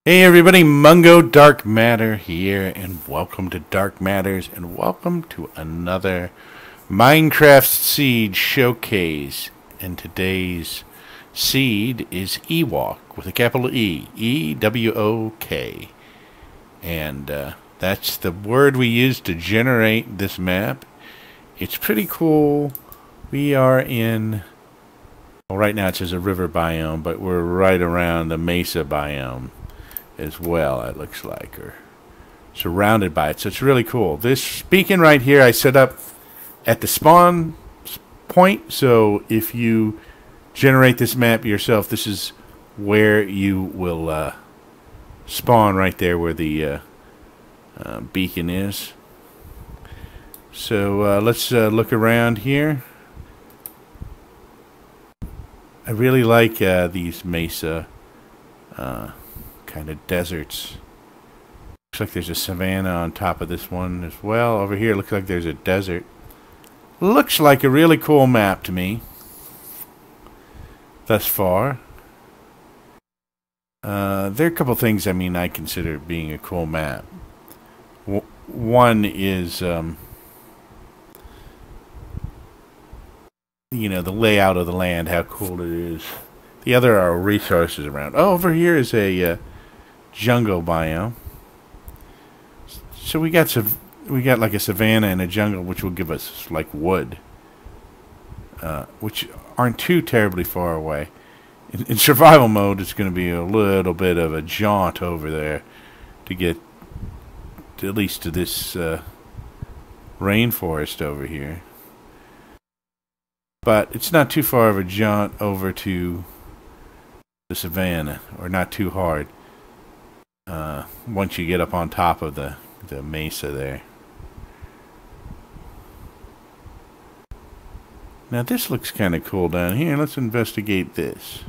Hey everybody, Mungo Dark Matter here, and welcome to Dark Matters, and welcome to another Minecraft Seed Showcase. And today's seed is Ewok, with a capital E, E-W-O-K. And that's the word we use to generate this map. It's pretty cool. We are in, well, right now it says a river biome, but we're right around the mesa biome as well, it looks like, or surrounded by it. So it's really cool. This beacon right here I set up at the spawn point, so if you generate this map yourself, this is where you will spawn, right there where the beacon is. So let's look around here. I really like these mesa kind of deserts. Looks like there's a savanna on top of this one as well. Over here looks like there's a desert. Looks like a really cool map to me thus far. There are a couple things I consider being a cool map. One is you know, the layout of the land, how cool it is. The other are resources around. Oh, over here is a jungle biome. So we got like a savanna and a jungle, which will give us like wood, which aren't too terribly far away. In survival mode, it's going to be a little bit of a jaunt over there to get at least to this rainforest over here. But it's not too far of a jaunt over to the savanna, or not too hard. Once you get up on top of the mesa there. Now this looks kind of cool down here. Let's investigate this.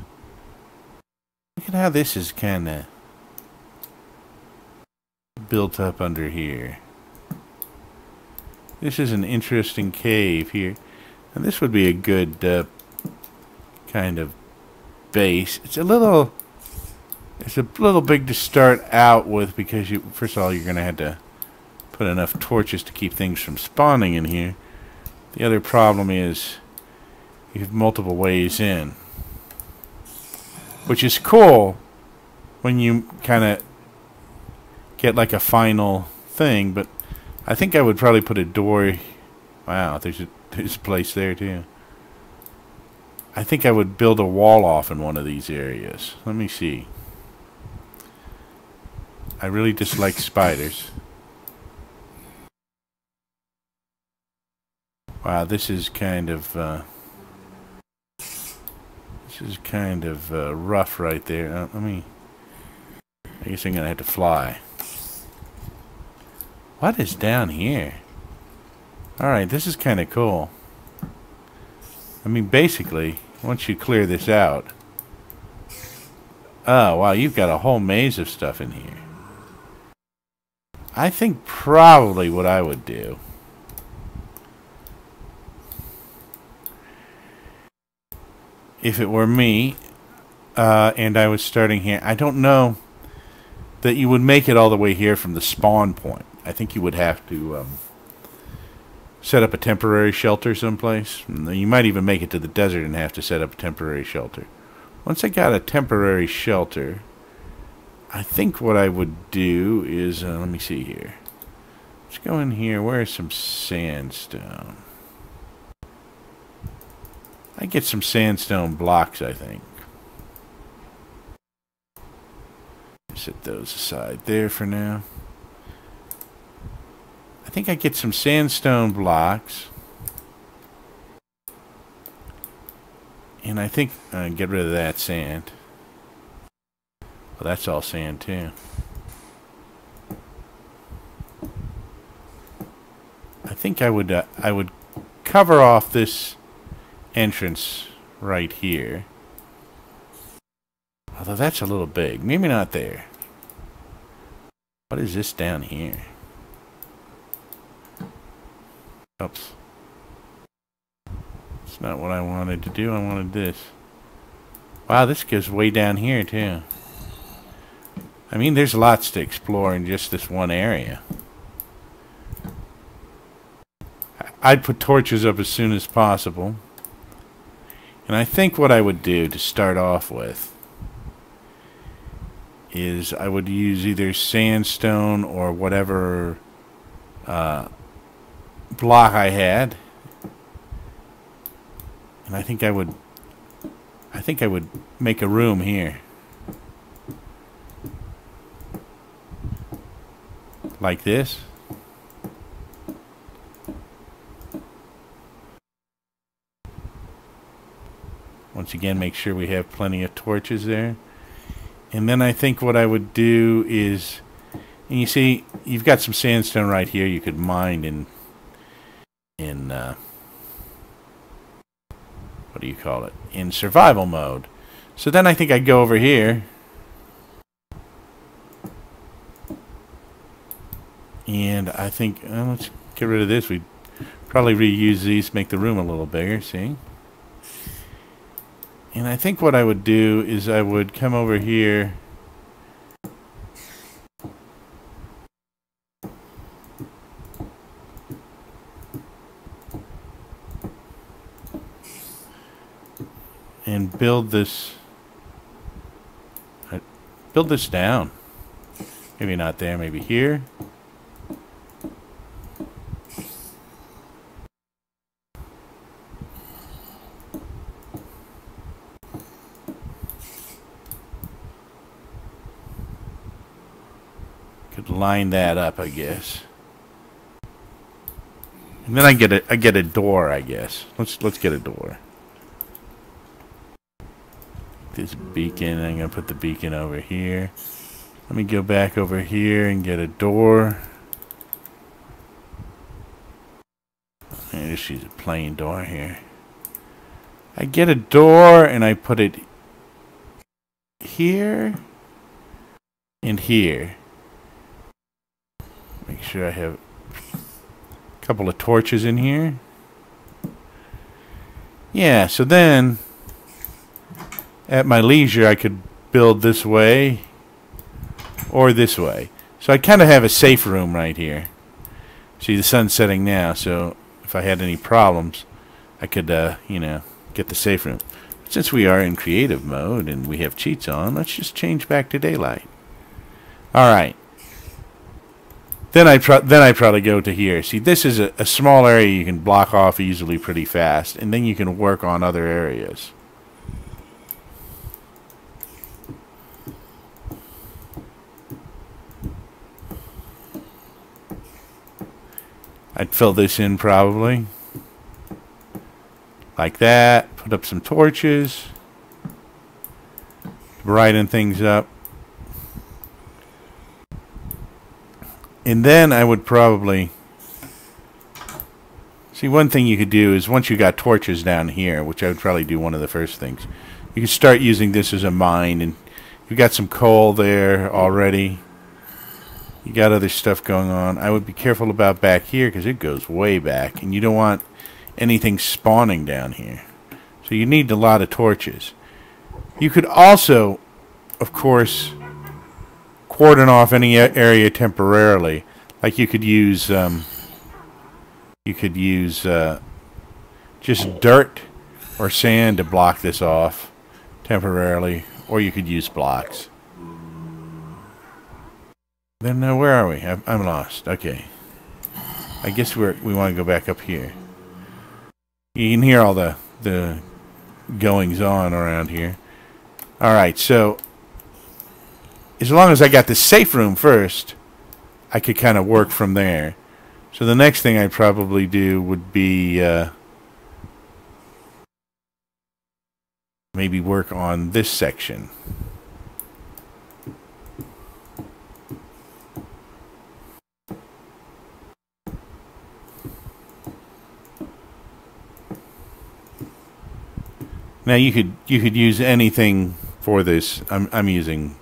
Look at how this is kind of built up under here. This is an interesting cave here. And this would be a good kind of base. It's a little big to start out with, because first of all, you're going to have to put enough torches to keep things from spawning in here. The other problem is you have multiple ways in, which is cool when you kind of get like a final thing, but I think I would probably put a door. Wow, there's a place there too. I think I would build a wall off in one of these areas. Let me see. I really dislike spiders. Wow, this is kind of rough right there. I guess I'm gonna have to fly. What is down here? Alright, this is kind of cool. Basically, once you clear this out... Oh, wow, you've got a whole maze of stuff in here. I think probably what I would do... if it were me, and I was starting here... I don't know that you would make it all the way here from the spawn point. I think you would have to... set up a temporary shelter someplace. You might even make it to the desert and have to set up a temporary shelter. Once I got a temporary shelter, I think what I would do is, let me see here. Let's go in here. Where's some sandstone? I get some sandstone blocks, I think. Set those aside there for now. I think I get some sandstone blocks, and I think get rid of that sand. Well, that's all sand too. I think I would cover off this entrance right here. Although that's a little big. Maybe not there. What is this down here? Oops. It's not what I wanted to do. I wanted this. Wow, this goes way down here too. I mean, there's lots to explore in just this one area. I'd put torches up as soon as possible. And I think what I would do to start off with is I would use either sandstone or whatever block I had. And I think I would make a room here. Like this. Once again, make sure we have plenty of torches there. And then I think what I would do is, and you see, you've got some sandstone right here you could mine in what do you call it? In survival mode. So then I think I'd go over here. And I think, let's get rid of this. We'd probably reuse these, make the room a little bigger, see? And I think what I would do is I would come over here. And build this down. Maybe not there, maybe here. Could line that up, I guess. And then I get a door, I guess. Let's get a door. This beacon, I'm gonna put the beacon over here. Let me go back over here and get a door. And just use a plain door here. I get a door and I put it here and here. Make sure I have a couple of torches in here. Yeah, so then at my leisure I could build this way or this way. So I kind of have a safe room right here. See, the sun's setting now, so if I had any problems I could, you know, get the safe room. But since we are in creative mode and we have cheats on, let's just change back to daylight. Alright. Then I probably go to here. See, this is a small area you can block off easily pretty fast, and then you can work on other areas. I'd fill this in probably. Like that. Put up some torches. Brighten things up. And then I would probably... See, one thing you could do is once you got torches down here, which I would probably do one of the first things, you could start using this as a mine. And you've got some coal there already. You got other stuff going on. I would be careful about back here because it goes way back. And you don't want anything spawning down here. So you need a lot of torches. You could also, of course, cordon off any area temporarily. Like you could use just dirt or sand to block this off temporarily, or you could use blocks. Then where are we? I'm lost. Okay, I guess we want to go back up here. You can hear all the goings on around here. All right, so as long as I got the safe room first, I could kind of work from there. So the next thing I'd probably do would be maybe work on this section. Now you could use anything for this. I'm using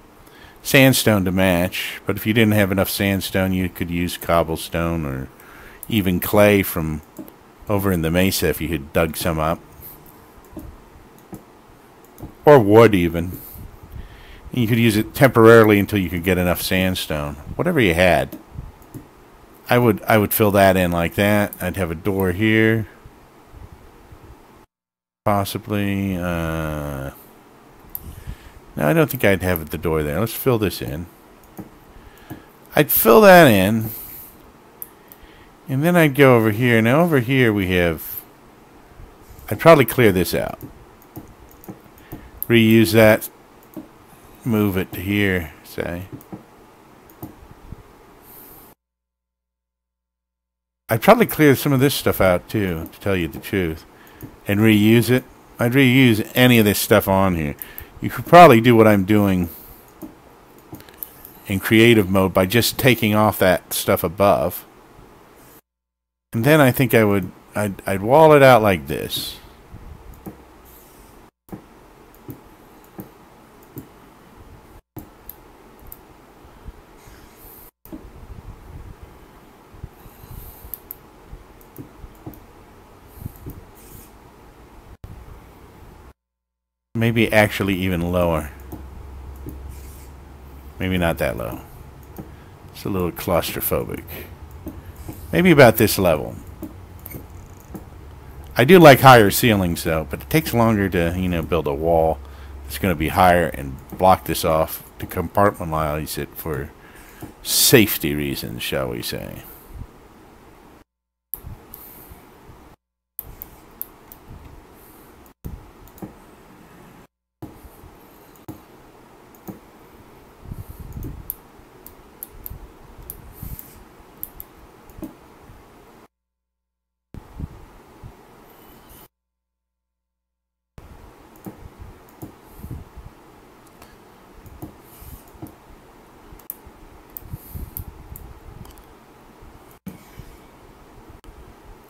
sandstone to match, but if you didn't have enough sandstone, you could use cobblestone or even clay from over in the mesa if you had dug some up, or wood even. You could use it temporarily until you could get enough sandstone. Whatever you had. I would fill that in like that. I'd have a door here. Possibly. No, I don't think I'd have the door there. Let's fill this in. I'd fill that in. And then I'd go over here. Now over here we have... I'd probably clear this out. Reuse that. Move it to here, say. I'd probably clear some of this stuff out too, to tell you the truth. And reuse it. I'd reuse any of this stuff on here. You could probably do what I'm doing in creative mode by just taking off that stuff above. And then I think I'd wall it out like this. Maybe actually even lower. Maybe not that low. It's a little claustrophobic. Maybe about this level. I do like higher ceilings though, but it takes longer to, you know, build a wall that's going to be higher and block this off to compartmentalize it for safety reasons, shall we say.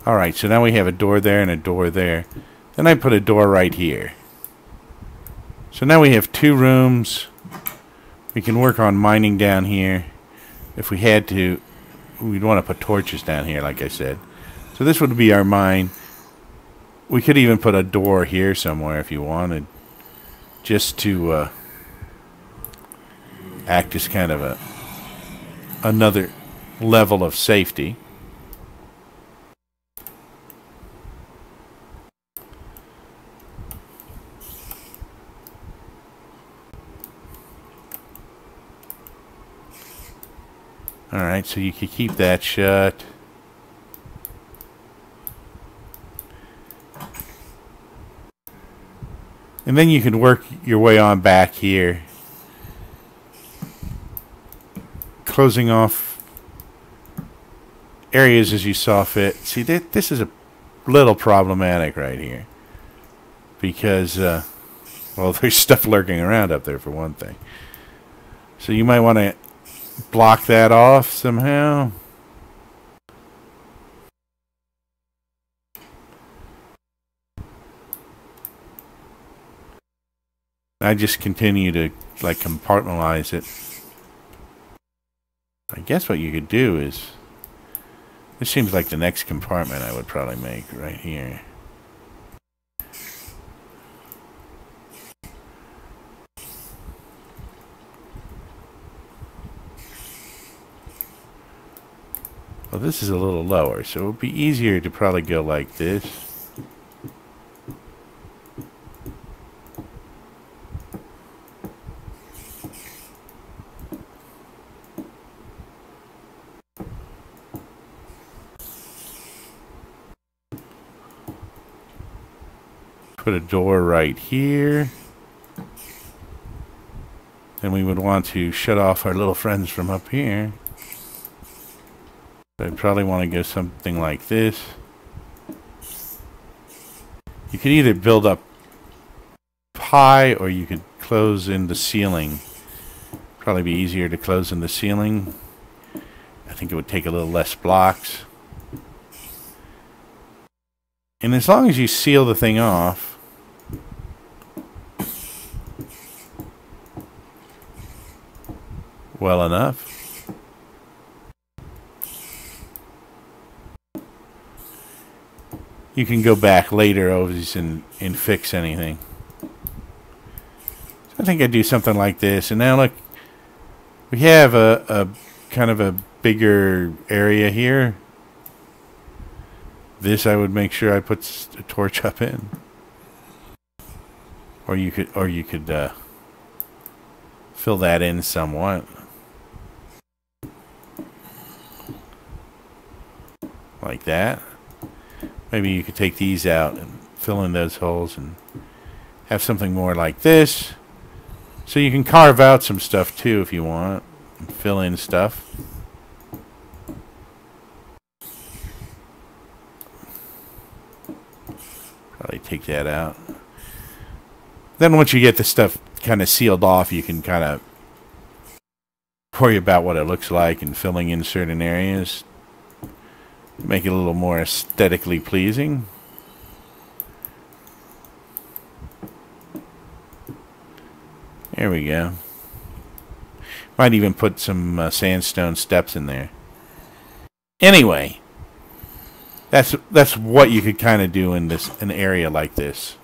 Alright, so now we have a door there and a door there. Then I put a door right here. So now we have 2 rooms. We can work on mining down here. If we had to, we'd want to put torches down here, like I said. So this would be our mine. We could even put a door here somewhere if you wanted. Just to act as kind of another level of safety. Alright, so you could keep that shut. And then you can work your way on back here. Closing off areas as you saw fit. See, this is a little problematic right here. Because, well, there's stuff lurking around up there for one thing. So you might want to block that off somehow. I just continue to like compartmentalize it. I guess what you could do is, this seems like the next compartment I would probably make right here. Well, this is a little lower, so it would be easier to probably go like this. Put a door right here. Then we would want to shut off our little friends from up here. I'd probably want to go something like this. You could either build up high or you could close in the ceiling. Probably be easier to close in the ceiling. I think it would take a little less blocks. And as long as you seal the thing off, well enough. You can go back later always and fix anything. So I think I'd do something like this. And now look, we have a kind of a bigger area here. This I would make sure I put a torch up in. Or you could fill that in somewhat. Like that. Maybe you could take these out and fill in those holes and have something more like this. So you can carve out some stuff too if you want. And fill in stuff. Probably take that out. Then once you get the stuff kind of sealed off, you can kind of worry about what it looks like and filling in certain areas. Make it a little more aesthetically pleasing. There we go. Might even put some sandstone steps in there. Anyway, that's what you could kind of do in an area like this.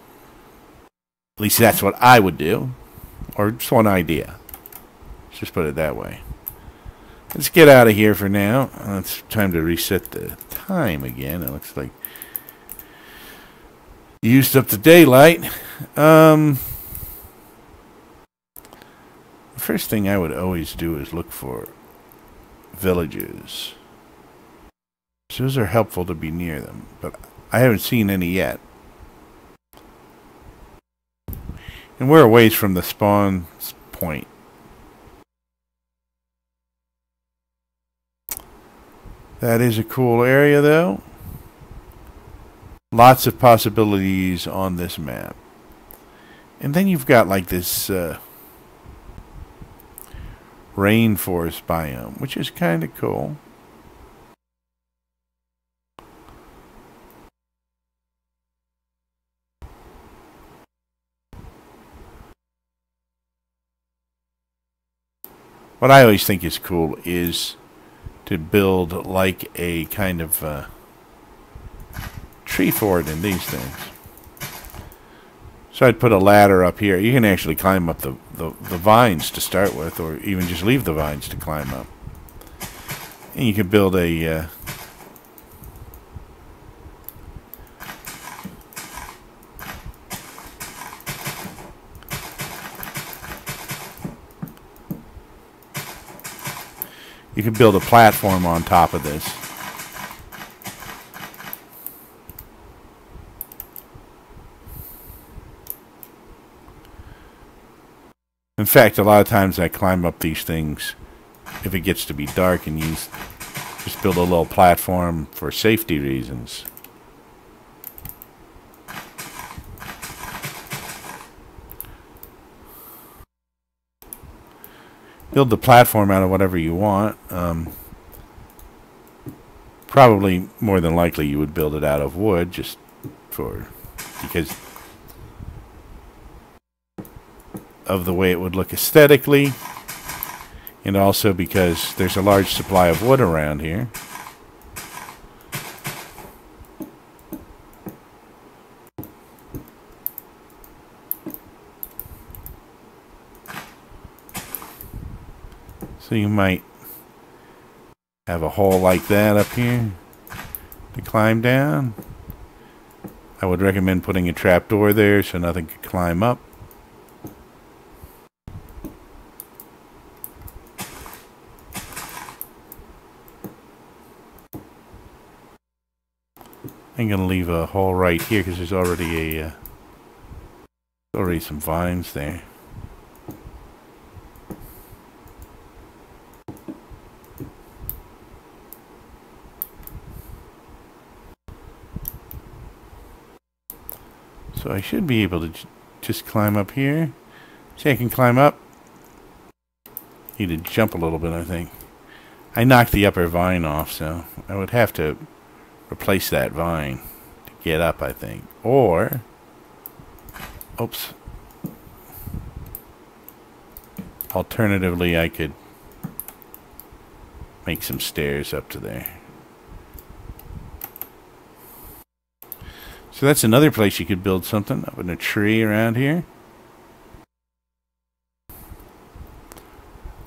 At least that's what I would do, or just one idea. Let's just put it that way. Let's get out of here for now. It's time to reset the time again. It looks like used up the daylight. The first thing I would always do is look for villages. So those are helpful to be near them, but I haven't seen any yet. And we're a ways from the spawn point. That is a cool area, though. Lots of possibilities on this map. And then you've got like this rainforest biome, which is kind of cool. What I always think is cool is to build like a kind of tree fort in these things. So I'd put a ladder up here. You can actually climb up the vines to start with, or even just leave the vines to climb up. And you can build a you can build a platform on top of this. In fact, a lot of times I climb up these things if it gets to be dark and just build a little platform for safety reasons. Build the platform out of whatever you want. Probably, more than likely, you would build it out of wood, just because of the way it would look aesthetically, and also because there's a large supply of wood around here. So you might have a hole like that up here to climb down. I would recommend putting a trapdoor there so nothing could climb up. I'm going to leave a hole right here because there's already some vines there. So I should be able to just climb up here. See, I can climb up. Need to jump a little bit, I think. I knocked the upper vine off, so I would have to replace that vine to get up, I think. Or, oops. Alternatively, I could make some stairs up to there. So that's another place you could build something up in a tree around here.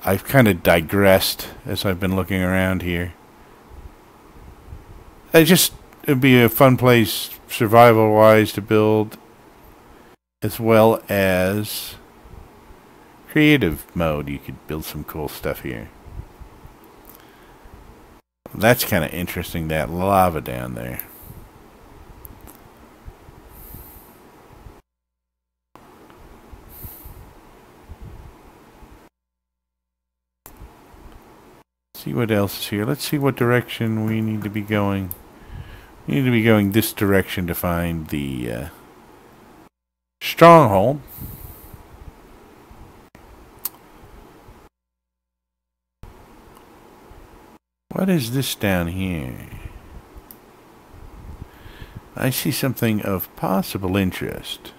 I've kind of digressed as I've been looking around here. It'd be a fun place survival-wise to build, as well as creative mode. You could build some cool stuff here. That's kind of interesting, that lava down there. See what else is here. Let's see what direction we need to be going. We need to be going this direction to find the stronghold. What is this down here? I see something of possible interest.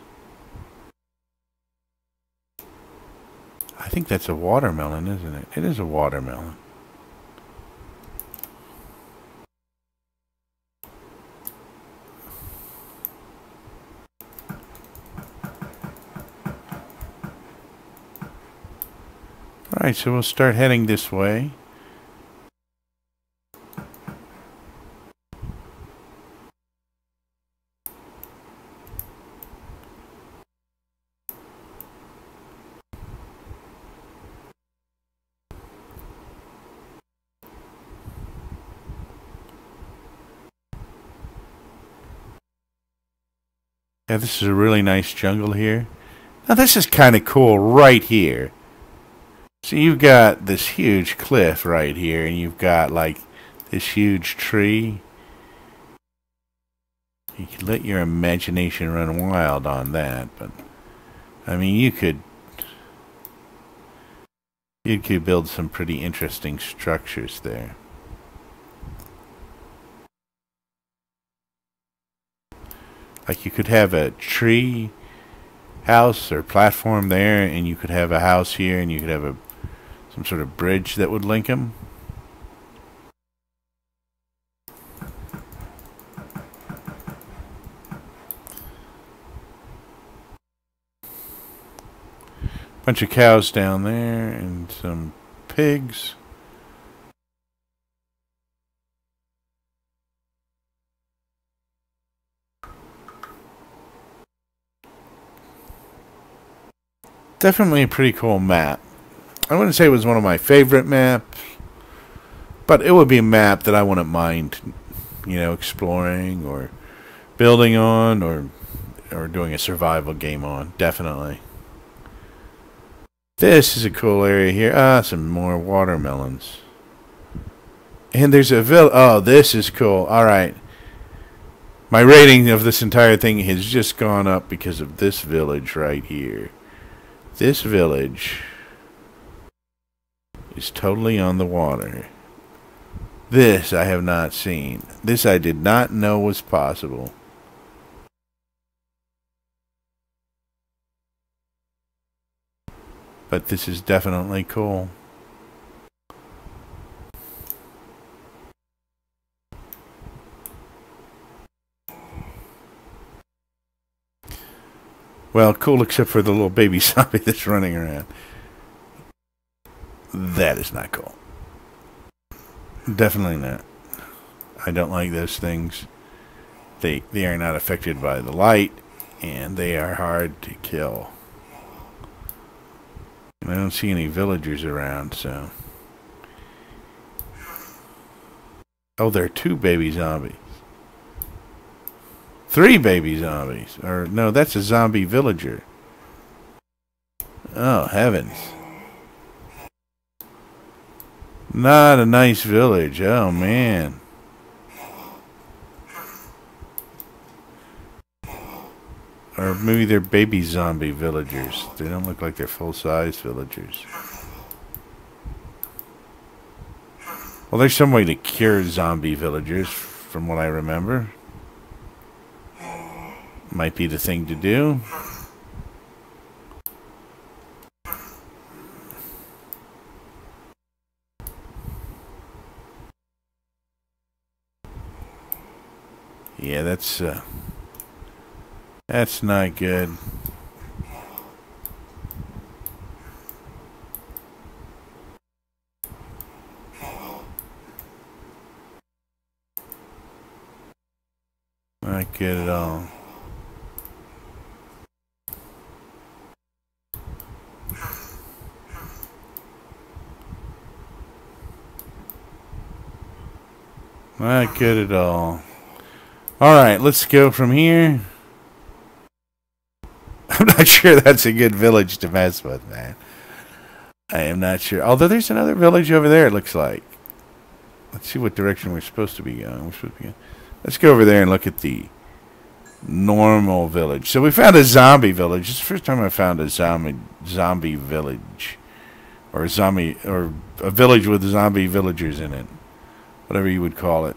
I think that's a watermelon, isn't it? It is a watermelon. Alright, so we'll start heading this way. Yeah, this is a really nice jungle here. Now this is kind of cool right here. So you've got this huge cliff right here, and you've got like this huge tree. You could let your imagination run wild on that, but I mean you could build some pretty interesting structures there. Like you could have a tree house or platform there, and you could have a house here, and you could have some sort of bridge that would link them. Bunch of cows down there and some pigs. Definitely a pretty cool map. I wouldn't say it was one of my favorite maps, but it would be a map that I wouldn't mind, you know, exploring or building on or doing a survival game on. Definitely. This is a cool area here. Ah, some more watermelons. And there's a village. Oh, this is cool. All right. My rating of this entire thing has just gone up because of this village right here. This village is totally on the water. This I have not seen. This I did not know was possible. But this is definitely cool. Well, cool except for the little baby zombie that's running around. That is not cool. Definitely not. I don't like those things. They are not affected by the light, and they are hard to kill. And I don't see any villagers around, so... Oh, there are 2 baby zombies. 3 baby zombies. Or, no, that's a zombie villager. Oh, heavens. Not a nice village. Oh, man. Or maybe they're baby zombie villagers. They don't look like they're full-size villagers. Well, there's some way to cure zombie villagers, from what I remember. Might be the thing to do. Yeah, that's not good. good at all. Not good at all. Alright, let's go from here. I'm not sure that's a good village to mess with, man. I am not sure. Although there's another village over there, it looks like. Let's see what direction we're supposed to be going. Let's go over there and look at the normal village. So we found a zombie village. It's the first time I found a zombie village. Or a village with zombie villagers in it. Whatever you would call it.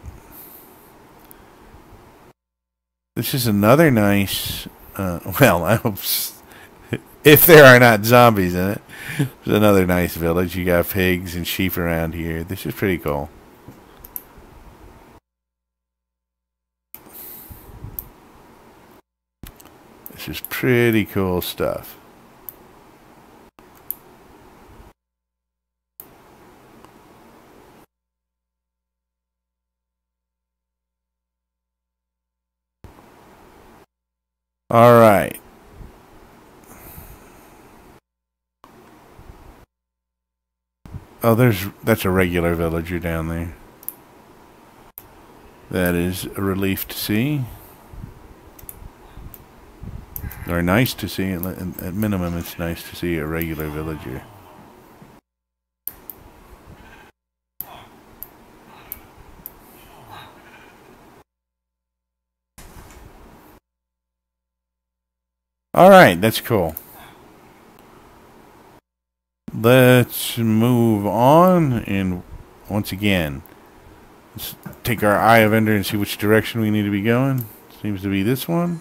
This is another nice... well, I hope... if there are not zombies in it. It's another nice village. You got pigs and sheep around here. This is pretty cool. This is pretty cool stuff. All right. Oh, that's a regular villager down there. That is a relief to see. Or nice to see. At minimum, it's nice to see a regular villager. Alright, that's cool. Let's move on, and once again, let's take our Eye of Ender and see which direction we need to be going. Seems to be this one.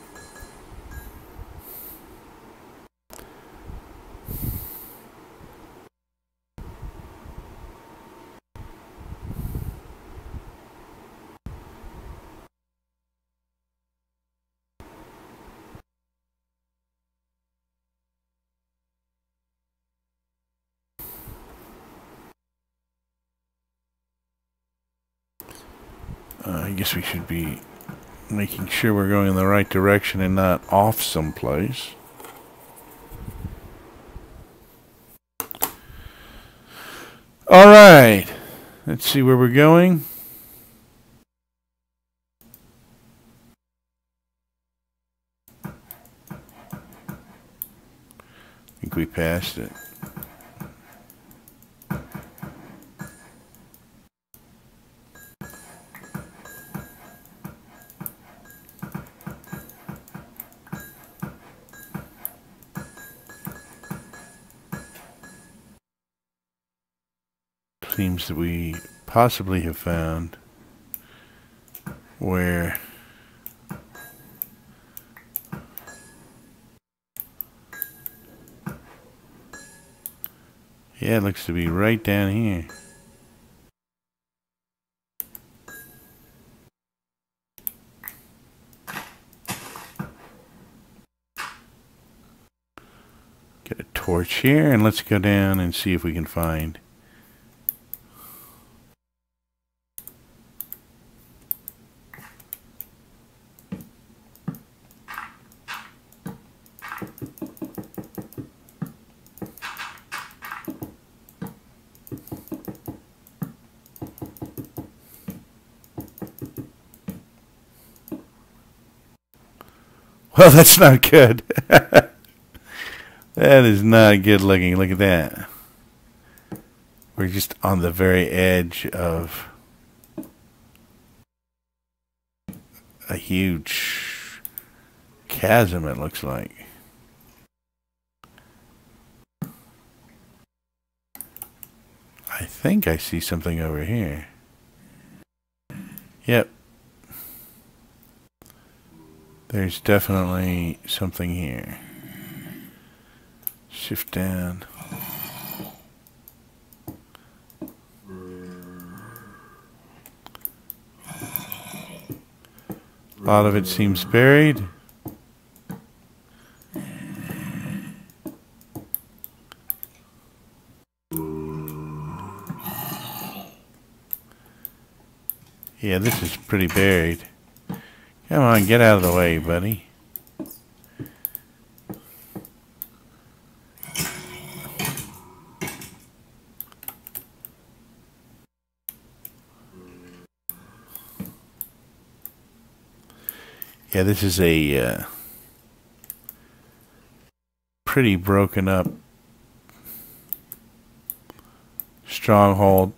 I guess we should be making sure we're going in the right direction and not off someplace. Alright. Let's see where we're going. I think we passed it. Seems that we possibly have found where yeah, it looks to be right down here. Get a torch here and let's go down and see if we can find well, that's not good. That is not good looking. Look at that. We're just on the very edge of a huge chasm, it looks like. I think I see something over here. Yep. There's definitely something here. Shift down. A lot of it seems buried. Yeah, this is pretty buried. Come on, get out of the way, buddy. Yeah, this is a pretty broken up stronghold.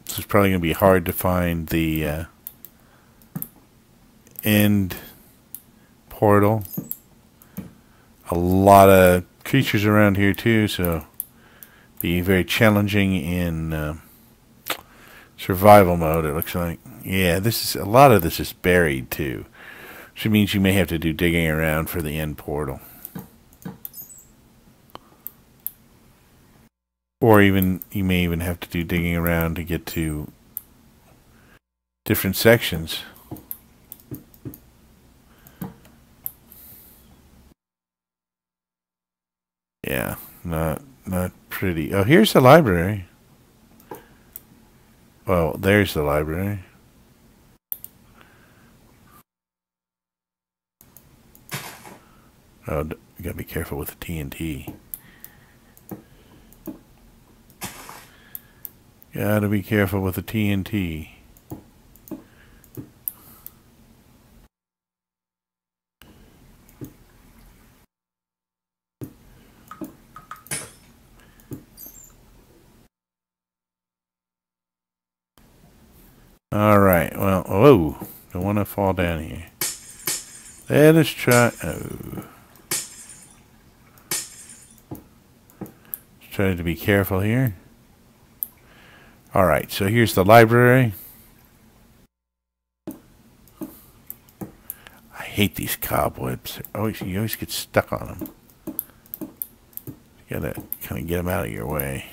This is probably going to be hard to find the end portal. A lot of creatures around here too, so be very challenging in survival mode, it looks like. Yeah, this is a lot of this is buried too, which means you may have to do digging around for the end portal. Or even you may even have to do digging around to get to different sections. Yeah, not pretty. Oh, here's the library. Well, there's the library. Oh, you gotta be careful with the TNT. Gotta be careful with the TNT. Alright, well, whoa, don't want to fall down here. Let us try, oh. Let's try to be careful here. Alright, so here's the library. I hate these cobwebs. You always get stuck on them. You gotta kind of get them out of your way.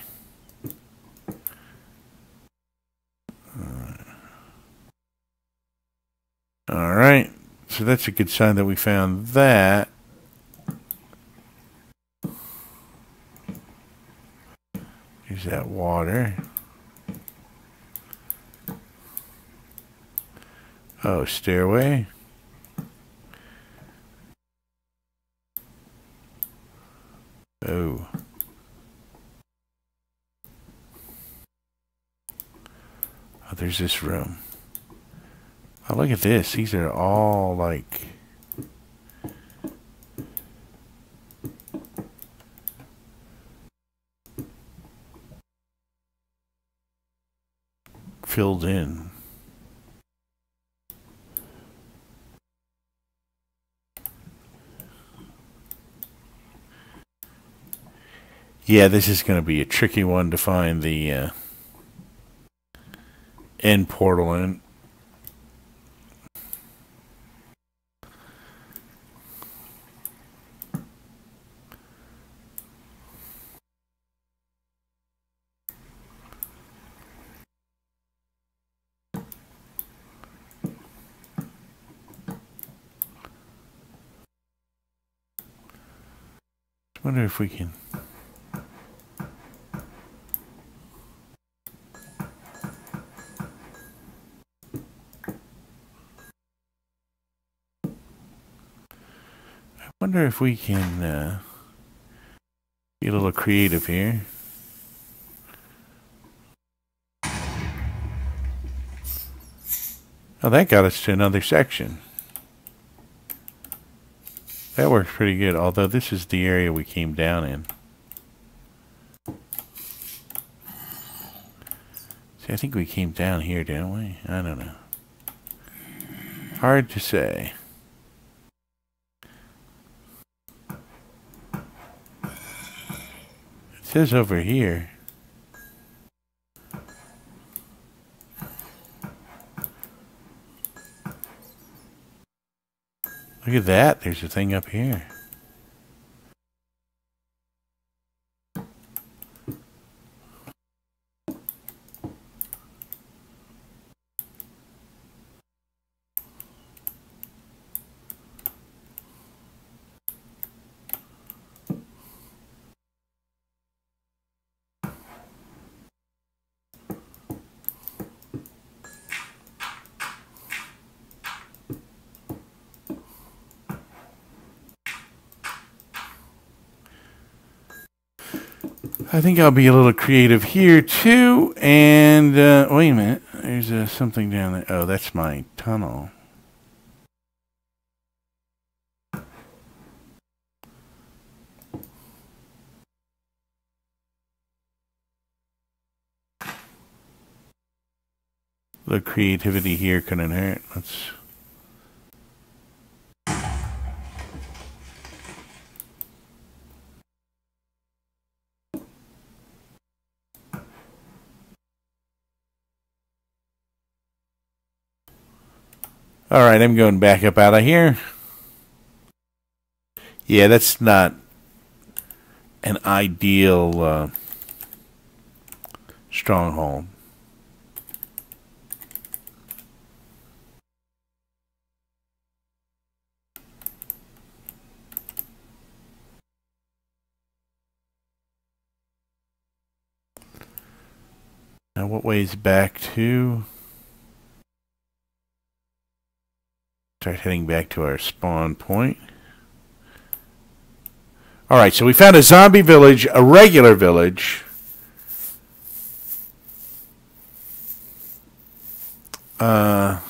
Alright, so that's a good sign that we found that. Here's that water. Oh, stairway. Oh. Oh, there's this room. Oh, look at this. These are all like filled in. Yeah, this is going to be a tricky one to find the end portal in. I wonder if we can. I wonder if we can be a little creative here. Oh, that got us to another section. That works pretty good, although this is the area we came down in. See, I think we came down here, didn't we? I don't know. Hard to say. It says over here. Look at that. There's a thing up here. I think I'll be a little creative here too. And wait a minute, there's something down there. Oh, that's my tunnel. A little creativity here couldn't hurt. Let's. All right, I'm going back up out of here. Yeah, that's not an ideal stronghold. Now, what way is back to? Start heading back to our spawn point. Alright, so we found a zombie village, a regular village. And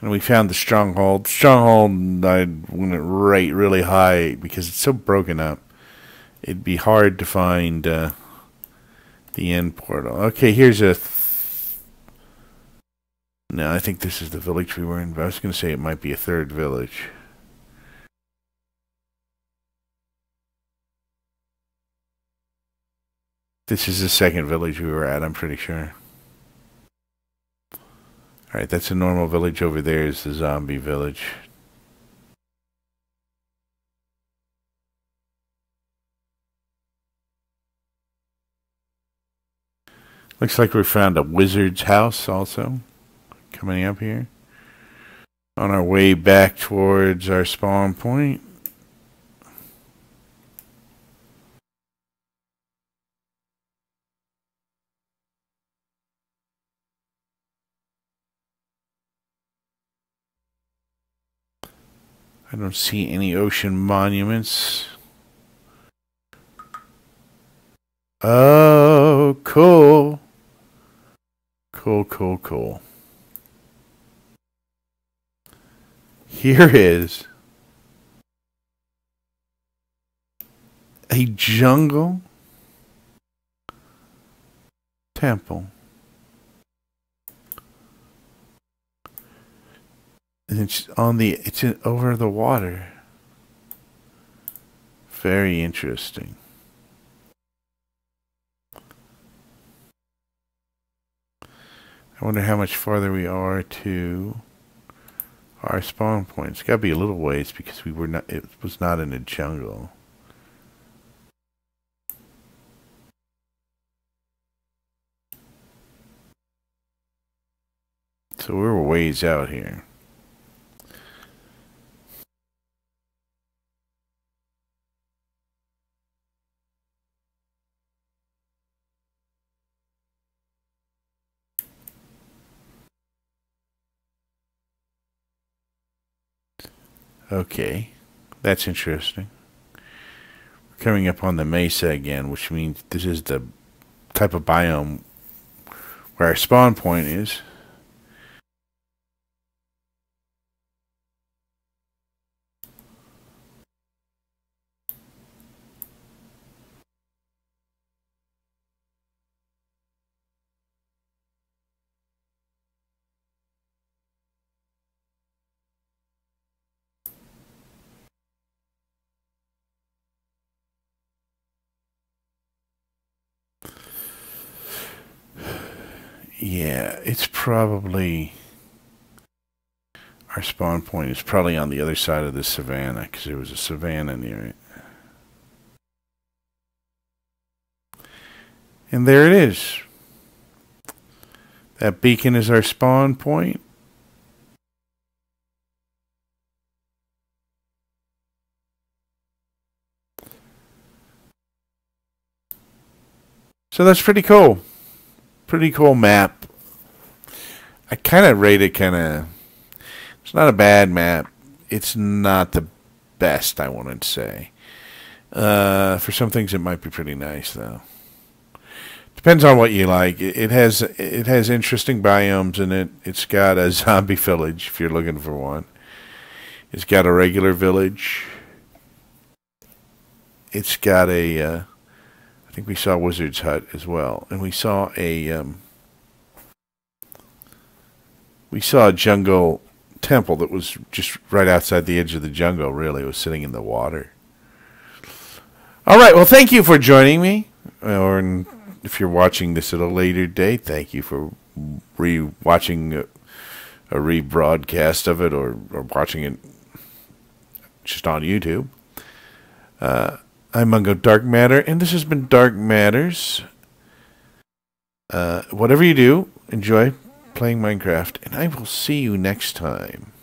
we found the stronghold. Stronghold, I wouldn't rate really high because it's so broken up. It'd be hard to find the end portal. Okay, here's a... No, I think this is the village we were in, but I was going to say it might be a third village. This is the second village we were at, I'm pretty sure. Alright, that's a normal village. Over there is the zombie village. Looks like we found a wizard's house also. Coming up here. On our way back towards our spawn point. I don't see any ocean monuments. Oh, cool. Cool. Here is a jungle temple. And it's over the water. Very interesting. I wonder how much farther we are to our spawn point. It's got to be a little ways because we were not. It was not in a jungle. So we were ways out here. Okay, that's interesting. We're coming up on the mesa again, which means this is the type of biome where our spawn point is. Yeah, it's probably... Our spawn point is probably on the other side of the savannah, because there was a savannah near it. And there it is. That beacon is our spawn point. So that's pretty cool. Pretty cool map. I kind of rate it it's not a bad map. It's not the best, I wouldn't say. For some things, it might be pretty nice, though. Depends on what you like. It has interesting biomes in it. It's got a zombie village if you're looking for one. It's got a regular village. It's got a. I think we saw Wizard's Hut as well, and we saw a jungle temple that was just right outside the edge of the jungle. Really, it was sitting in the water. All right. Well, thank you for joining me. Or if you're watching this at a later date, thank you for watching a rebroadcast of it, or watching it just on YouTube. I'm Mungo Dark Matter, and this has been Dark Matters. Whatever you do, enjoy playing Minecraft, and I will see you next time.